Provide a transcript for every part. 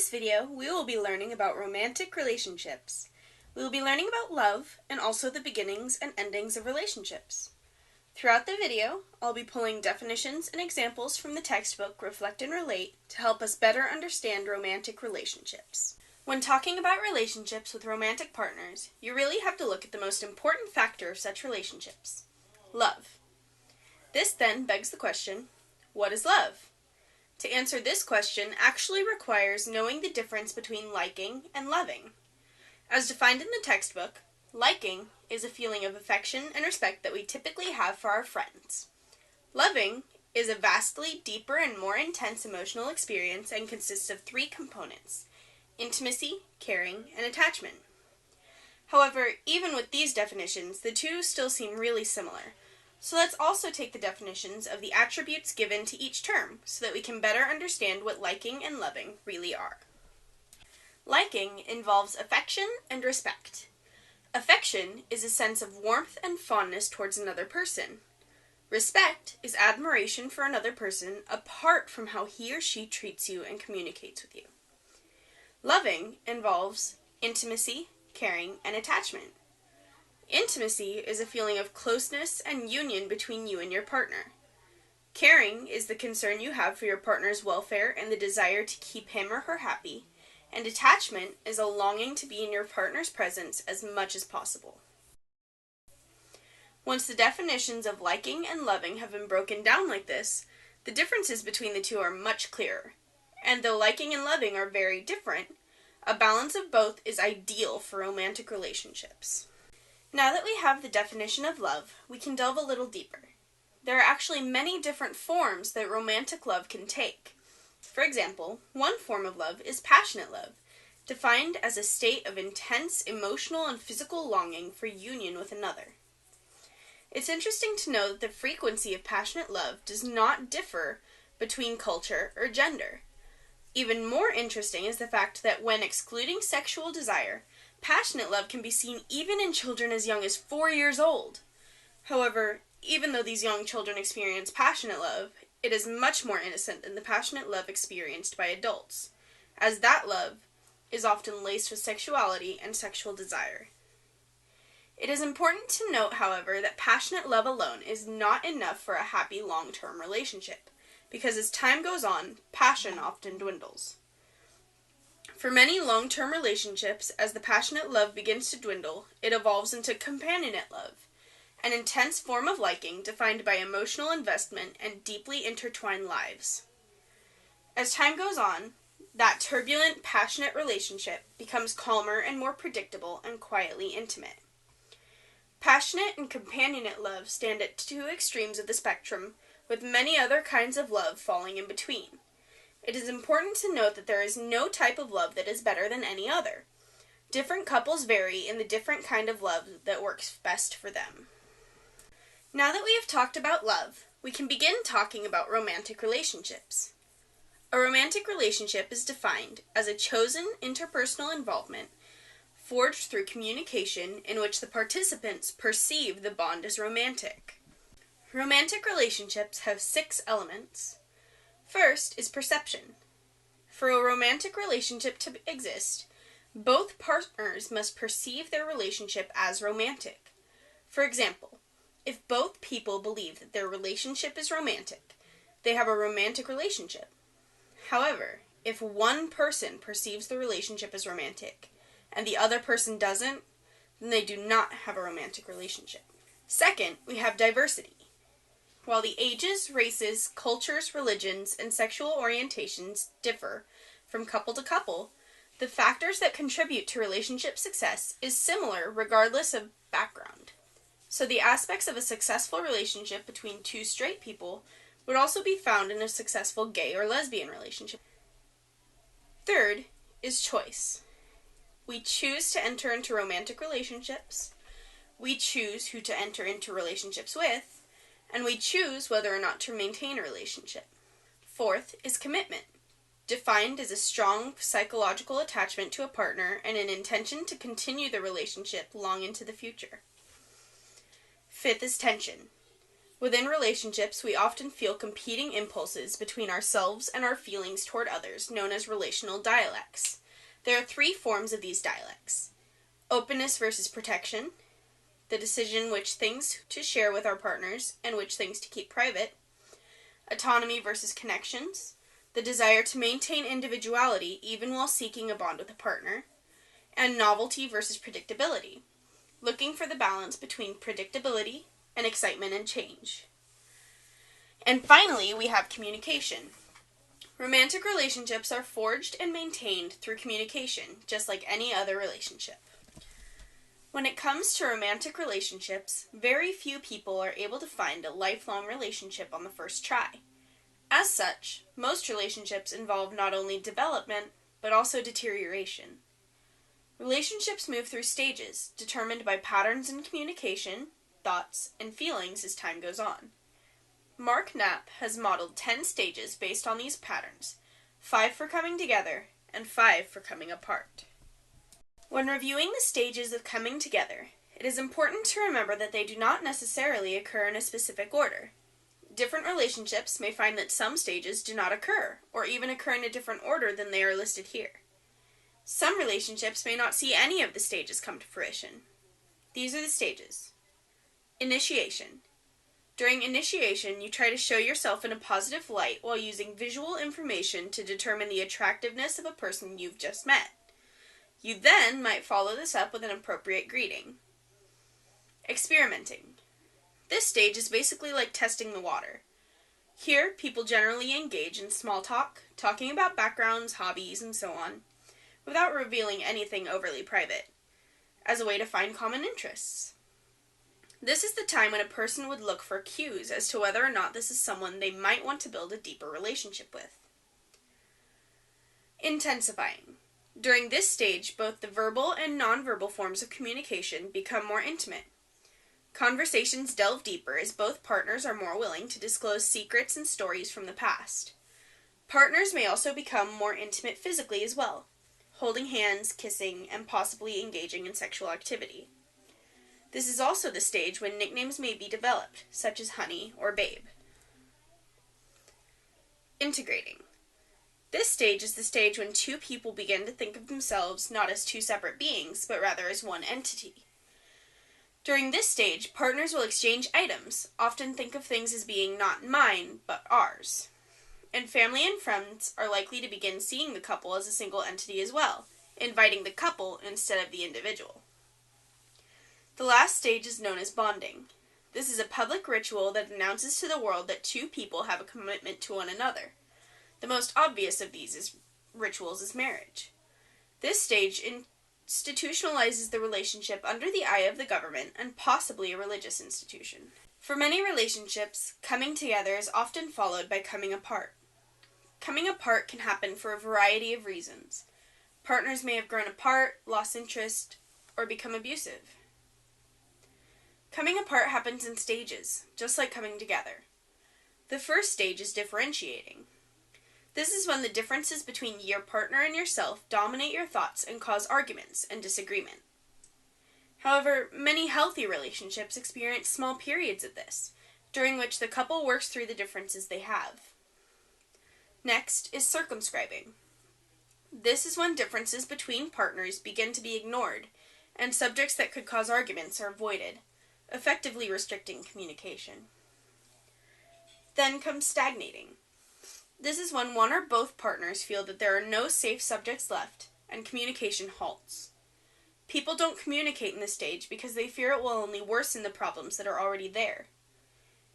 this video, we will be learning about romantic relationships. We will be learning about love and also the beginnings and endings of relationships. Throughout the video, I'll be pulling definitions and examples from the textbook Reflect and Relate to help us better understand romantic relationships. When talking about relationships with romantic partners, you really have to look at the most important factor of such relationships: love. This then begs the question, what is love? To answer this question actually requires knowing the difference between liking and loving. As defined in the textbook, liking is a feeling of affection and respect that we typically have for our friends. Loving is a vastly deeper and more intense emotional experience and consists of three components: intimacy, caring, and attachment. However, even with these definitions, the two still seem really similar. So let's also take the definitions of the attributes given to each term so that we can better understand what liking and loving really are. Liking involves affection and respect. Affection is a sense of warmth and fondness towards another person. Respect is admiration for another person apart from how he or she treats you and communicates with you. Loving involves intimacy, caring, and attachment. Intimacy is a feeling of closeness and union between you and your partner. Caring is the concern you have for your partner's welfare and the desire to keep him or her happy, and attachment is a longing to be in your partner's presence as much as possible. Once the definitions of liking and loving have been broken down like this, the differences between the two are much clearer. And though liking and loving are very different, a balance of both is ideal for romantic relationships. Now that we have the definition of love, we can delve a little deeper. There are actually many different forms that romantic love can take. For example, one form of love is passionate love, defined as a state of intense emotional and physical longing for union with another. It's interesting to know that the frequency of passionate love does not differ between culture or gender. Even more interesting is the fact that when excluding sexual desire, passionate love can be seen even in children as young as 4 years old. However, even though these young children experience passionate love, it is much more innocent than the passionate love experienced by adults, as that love is often laced with sexuality and sexual desire. It is important to note, however, that passionate love alone is not enough for a happy long-term relationship, because as time goes on, passion often dwindles. For many long-term relationships, as the passionate love begins to dwindle, it evolves into companionate love, an intense form of liking defined by emotional investment and deeply intertwined lives. As time goes on, that turbulent, passionate relationship becomes calmer and more predictable and quietly intimate. Passionate and companionate love stand at two extremes of the spectrum, with many other kinds of love falling in between. It is important to note that there is no type of love that is better than any other. Different couples vary in the different kind of love that works best for them. Now that we have talked about love, we can begin talking about romantic relationships. A romantic relationship is defined as a chosen interpersonal involvement forged through communication in which the participants perceive the bond as romantic. Romantic relationships have 6 elements. First is perception. For a romantic relationship to exist, both partners must perceive their relationship as romantic. For example, if both people believe that their relationship is romantic, they have a romantic relationship. However, if one person perceives the relationship as romantic and the other person doesn't, then they do not have a romantic relationship. Second, we have diversity. While the ages, races, cultures, religions, and sexual orientations differ from couple to couple, the factors that contribute to relationship success is similar regardless of background. So the aspects of a successful relationship between 2 straight people would also be found in a successful gay or lesbian relationship. Third is choice. We choose to enter into romantic relationships, we choose who to enter into relationships with, and we choose whether or not to maintain a relationship. Fourth is commitment, defined as a strong psychological attachment to a partner and an intention to continue the relationship long into the future. Fifth is tension, Within relationships, we often feel competing impulses between ourselves and our feelings toward others, known as relational dialects. There are 3 forms of these dialects: openness versus protection, the decision which things to share with our partners and which things to keep private; autonomy versus connections, the desire to maintain individuality even while seeking a bond with a partner; and novelty versus predictability, looking for the balance between predictability and excitement and change. And finally, we have communication. Romantic relationships are forged and maintained through communication, just like any other relationship. When it comes to romantic relationships, very few people are able to find a lifelong relationship on the first try. As such, most relationships involve not only development, but also deterioration. Relationships move through stages, determined by patterns in communication, thoughts, and feelings as time goes on. Mark Knapp has modeled 10 stages based on these patterns, 5 for coming together and 5 for coming apart. When reviewing the stages of coming together, it is important to remember that they do not necessarily occur in a specific order. Different relationships may find that some stages do not occur, or even occur in a different order than they are listed here. Some relationships may not see any of the stages come to fruition. These are the stages. Initiation. During initiation, you try to show yourself in a positive light while using visual information to determine the attractiveness of a person you've just met. You then might follow this up with an appropriate greeting. Experimenting. This stage is basically like testing the water. Here, people generally engage in small talk, talking about backgrounds, hobbies, and so on, without revealing anything overly private, as a way to find common interests. This is the time when a person would look for cues as to whether or not this is someone they might want to build a deeper relationship with. Intensifying. During this stage, both the verbal and nonverbal forms of communication become more intimate. Conversations delve deeper as both partners are more willing to disclose secrets and stories from the past. Partners may also become more intimate physically as well, holding hands, kissing, and possibly engaging in sexual activity. This is also the stage when nicknames may be developed, such as honey or babe. Integrating. This stage is the stage when 2 people begin to think of themselves not as 2 separate beings, but rather as one entity. During this stage, partners will exchange items, often think of things as being not mine, but ours. And family and friends are likely to begin seeing the couple as a single entity as well, inviting the couple instead of the individual. The last stage is known as bonding. This is a public ritual that announces to the world that 2 people have a commitment to one another. The most obvious of these rituals is marriage. This stage institutionalizes the relationship under the eye of the government and possibly a religious institution. For many relationships, coming together is often followed by coming apart. Coming apart can happen for a variety of reasons. Partners may have grown apart, lost interest, or become abusive. Coming apart happens in stages, just like coming together. The first stage is differentiating. This is when the differences between your partner and yourself dominate your thoughts and cause arguments and disagreement. However, many healthy relationships experience small periods of this, during which the couple works through the differences they have. Next is circumscribing. This is when differences between partners begin to be ignored, and subjects that could cause arguments are avoided, effectively restricting communication. Then comes stagnating. This is when one or both partners feel that there are no safe subjects left, and communication halts. People don't communicate in this stage because they fear it will only worsen the problems that are already there.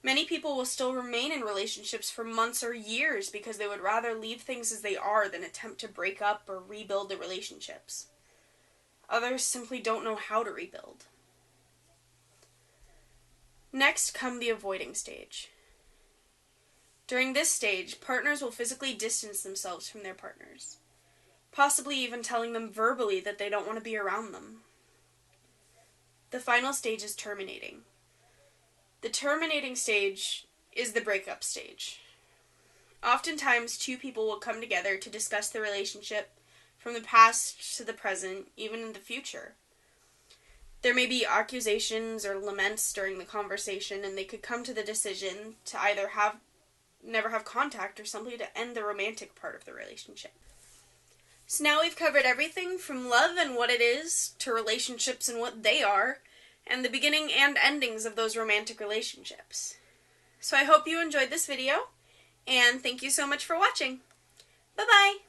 Many people will still remain in relationships for months or years because they would rather leave things as they are than attempt to break up or rebuild the relationships. Others simply don't know how to rebuild. Next come the avoiding stage. During this stage, partners will physically distance themselves from their partners, possibly even telling them verbally that they don't want to be around them. The final stage is terminating. The terminating stage is the breakup stage. Oftentimes, 2 people will come together to discuss the relationship from the past to the present, even in the future. There may be accusations or laments during the conversation, and they could come to the decision to either never have contact or simply to end the romantic part of the relationship. So now we've covered everything from love and what it is, to relationships and what they are, and the beginning and endings of those romantic relationships. So I hope you enjoyed this video, and thank you so much for watching. Bye-bye!